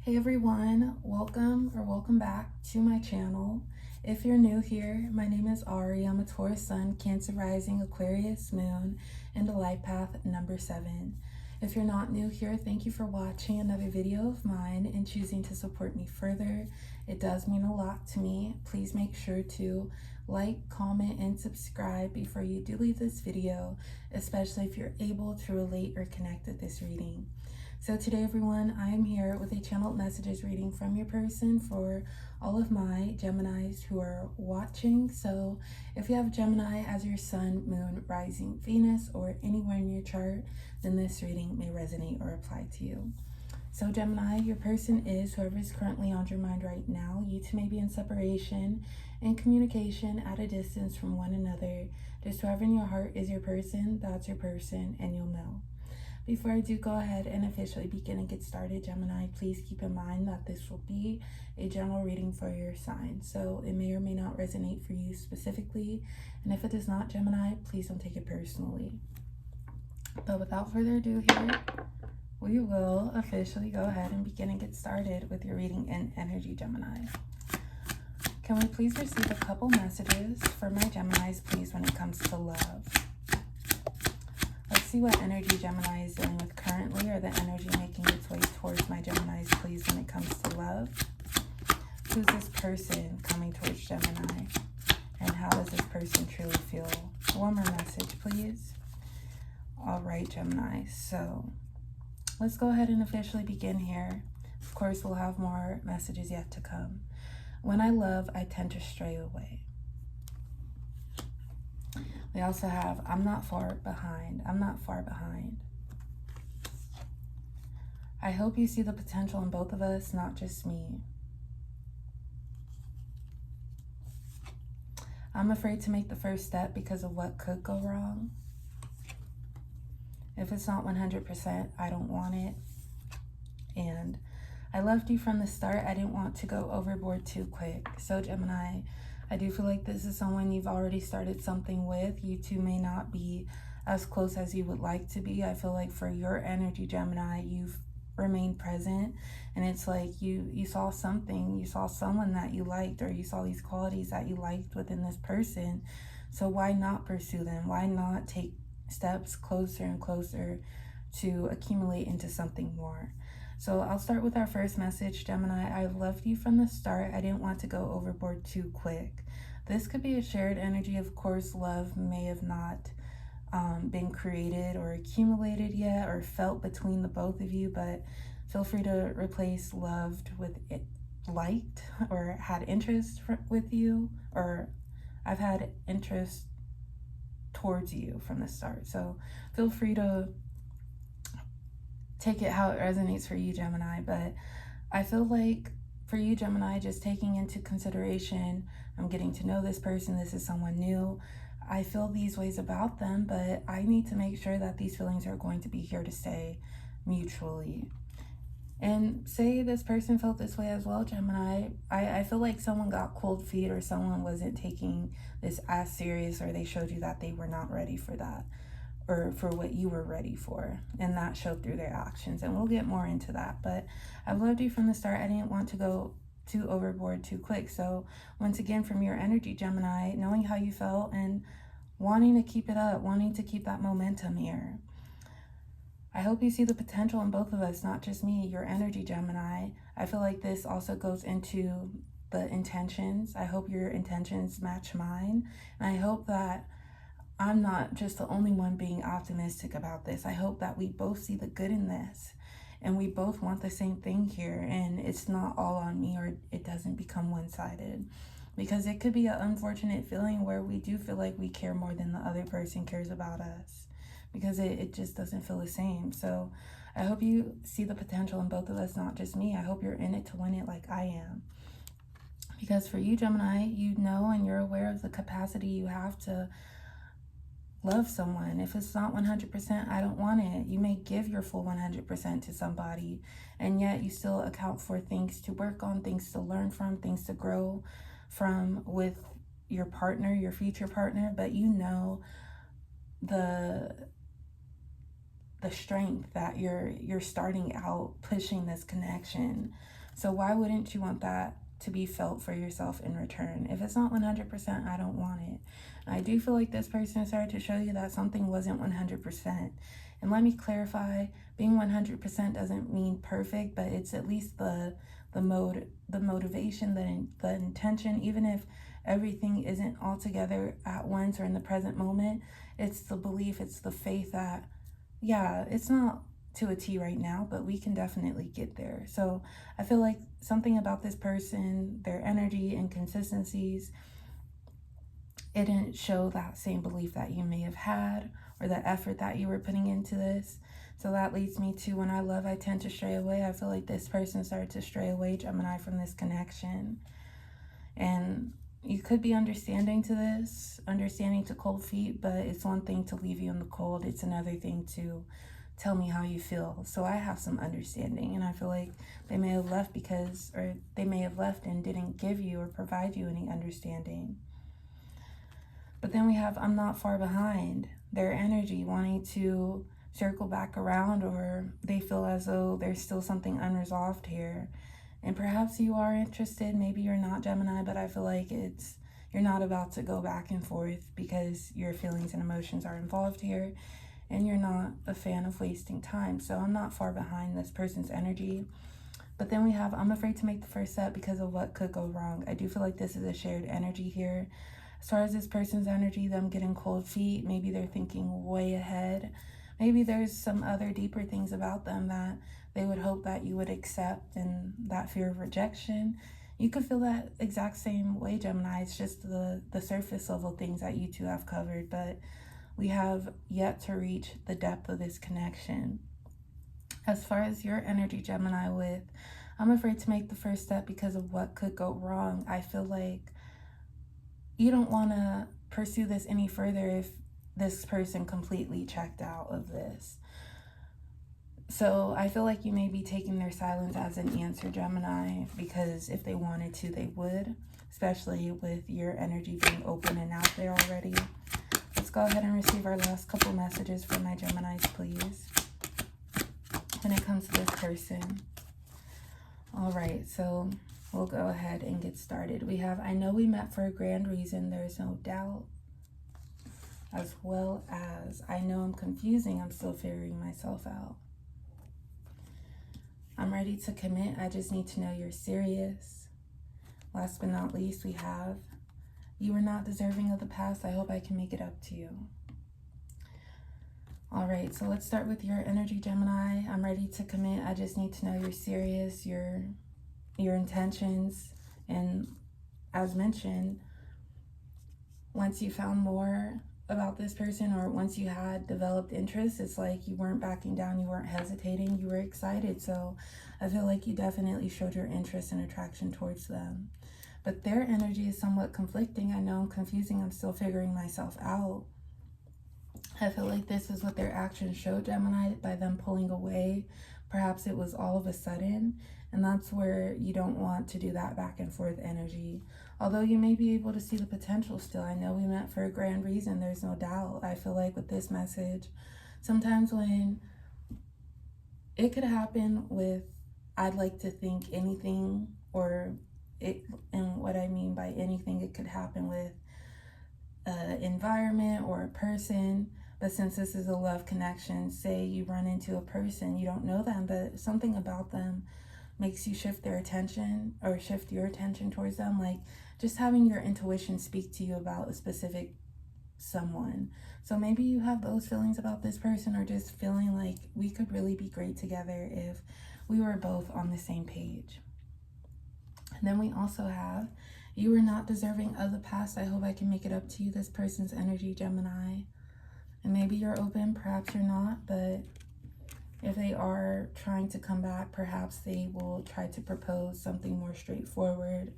Hey everyone, welcome back to my channel. If you're new here, my name is Ari. I'm a Taurus Sun, Cancer Rising, Aquarius Moon, and a life path number 7. If you're not new here, thank you for watching another video of mine and choosing to support me further. It does mean a lot to me. Please make sure to like, comment, and subscribe before you do leave this video, especially if you're able to relate or connect with this reading. So today, everyone, I am here with a channeled messages reading from your person for all of my Geminis who are watching. So if you have Gemini as your sun, moon, rising, Venus, or anywhere in your chart, then this reading may resonate or apply to you. So Gemini, your person is whoever is currently on your mind right now. You two may be in separation and communication at a distance from one another. Just whoever in your heart is your person, that's your person, and you'll know. Before I do go ahead and officially begin and get started, Gemini, please keep in mind that this will be a general reading for your sign. So it may or may not resonate for you specifically. And if it does not, Gemini, please don't take it personally. But without further ado here, we will officially go ahead and begin and get started with your reading in energy, Gemini. Can we please receive a couple messages for my Geminis, please, when it comes to love? Let's see what energy Gemini is dealing with currently, or the energy making its way towards my Geminis, please, when it comes to love. Who's this person coming towards Gemini? And how does this person truly feel? One more message, please. All right, Gemini. So let's go ahead and officially begin here. Of course, we'll have more messages yet to come. When I love, I tend to stray away. We also have, I'm not far behind. I'm not far behind. I hope you see the potential in both of us, not just me. I'm afraid to make the first step because of what could go wrong. If it's not 100%, I don't want it. And I loved you from the start. I didn't want to go overboard too quick. So Gemini, I do feel like this is someone you've already started something with. You two may not be as close as you would like to be. I feel like for your energy, Gemini, you've remained present, and it's like you saw something, you saw someone that you liked, or you saw these qualities that you liked within this person. So why not pursue them? Why not take steps closer and closer to accumulate into something more? So I'll start with our first message, Gemini. I've loved you from the start. I didn't want to go overboard too quick. This could be a shared energy. Of course, love may have not been created or accumulated yet or felt between the both of you, but feel free to replace loved with it, liked, or had interest with you, or I've had interest towards you from the start. So feel free to take it how it resonates for you, Gemini. But I feel like for you, Gemini, just taking into consideration, I'm getting to know this person, this is someone new, I feel these ways about them, but I need to make sure that these feelings are going to be here to stay mutually. And say this person felt this way as well, Gemini. I feel like someone got cold feet, or someone wasn't taking this as serious, or they showed you that they were not ready for that, or for what you were ready for, and that showed through their actions. And we'll get more into that. But I've loved you from the start. I didn't want to go too overboard too quick. So once again, from your energy, Gemini, knowing how you felt and wanting to keep it up, wanting to keep that momentum here. I hope you see the potential in both of us, not just me, your energy, Gemini. I feel like this also goes into the intentions. I hope your intentions match mine. And I hope that I'm not just the only one being optimistic about this. I hope that we both see the good in this, and we both want the same thing here, and it's not all on me, or it doesn't become one-sided, because it could be an unfortunate feeling where we do feel like we care more than the other person cares about us, because it just doesn't feel the same. So I hope you see the potential in both of us, not just me. I hope you're in it to win it like I am. Because for you, Gemini, you know and you're aware of the capacity you have to love someone. If it's not 100%, I don't want it. You may give your full 100% to somebody, and yet you still account for things to work on, things to learn from, things to grow from with your partner, your future partner. But you know the the strength that you're starting out pushing this connection. So why wouldn't you want that to be felt for yourself in return? If it's not 100%, I don't want it. And I do feel like this person started to show you that something wasn't 100%. And let me clarify, being 100% doesn't mean perfect, but it's at least the motivation, the intention. Even if everything isn't all together at once or in the present moment, it's the belief, it's the faith that, yeah, it's not to a T right now, but we can definitely get there. So I feel like something about this person, their energy and consistencies, it didn't show that same belief that you may have had or the effort that you were putting into this. So that leads me to, when I love, I tend to stray away. I feel like this person started to stray away, Gemini, from this connection. And you could be understanding to this, understanding to cold feet, but it's one thing to leave you in the cold. It's another thing to tell me how you feel. So I have some understanding, and I feel like they may have left they may have left and didn't give you or provide you any understanding. But then we have, I'm not far behind. Their energy wanting to circle back around, or they feel as though there's still something unresolved here. And perhaps you are interested, maybe you're not, Gemini, but I feel like you're not about to go back and forth because your feelings and emotions are involved here, and you're not a fan of wasting time. So I'm not far behind this person's energy. But then we have, I'm afraid to make the first step because of what could go wrong. I do feel like this is a shared energy here. As far as this person's energy, them getting cold feet, maybe they're thinking way ahead. Maybe there's some other deeper things about them that they would hope that you would accept, and that fear of rejection. You could feel that exact same way, Gemini. It's just the surface level things that you two have covered, but we have yet to reach the depth of this connection. As far as your energy, Gemini, with, I'm afraid to make the first step because of what could go wrong. I feel like you don't want to pursue this any further if this person completely checked out of this. So I feel like you may be taking their silence as an answer, Gemini, because if they wanted to, they would, especially with your energy being open and out there already. Let's go ahead and receive our last couple messages from my Geminis, please, when it comes to this person. All right, so we'll go ahead and get started. We have, I know we met for a grand reason, there's no doubt. As well as, I know I'm confusing, I'm still figuring myself out. I'm ready to commit, I just need to know you're serious. Last but not least, we have, you were not deserving of the past, I hope I can make it up to you. All right, so let's start with your energy, Gemini. I'm ready to commit, I just need to know you're serious, your intentions. And as mentioned, once you found more about this person, or once you had developed interest, it's like you weren't backing down, you weren't hesitating, you were excited. So I feel like you definitely showed your interest and attraction towards them. But their energy is somewhat conflicting. I know I'm confusing, I'm still figuring myself out. I feel like this is what their actions showed, Gemini, by them pulling away. Perhaps it was all of a sudden, and that's where you don't want to do that back and forth energy. Although you may be able to see the potential still. I know we met for a grand reason, there's no doubt. I feel like with this message, sometimes when it could happen with, I'd like to think anything, or it, and what I mean by anything, it could happen with an environment or a person. But since this is a love connection, say you run into a person, you don't know them, but something about them makes you shift their attention, or shift your attention towards them, like just having your intuition speak to you about a specific someone. So maybe you have those feelings about this person, or just feeling like we could really be great together if we were both on the same page. And then we also have, you were not deserving of the past, I hope I can make it up to you, this person's energy, Gemini. And maybe you're open, perhaps you're not, but if they are trying to come back, perhaps they will try to propose something more straightforward,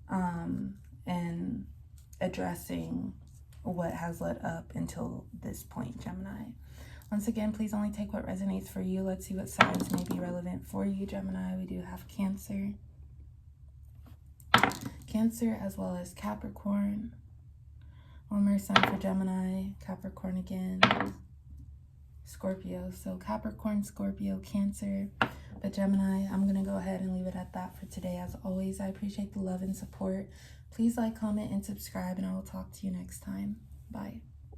and addressing what has led up until this point, Gemini. Once again, please only take what resonates for you. Let's see what signs may be relevant for you, Gemini. We do have Cancer, as well as Capricorn. One more sign for Gemini, Capricorn again. Scorpio. So Capricorn, Scorpio, Cancer. But Gemini, I'm going to go ahead and leave it at that for today. As always, I appreciate the love and support. Please like, comment, and subscribe, and I will talk to you next time. Bye.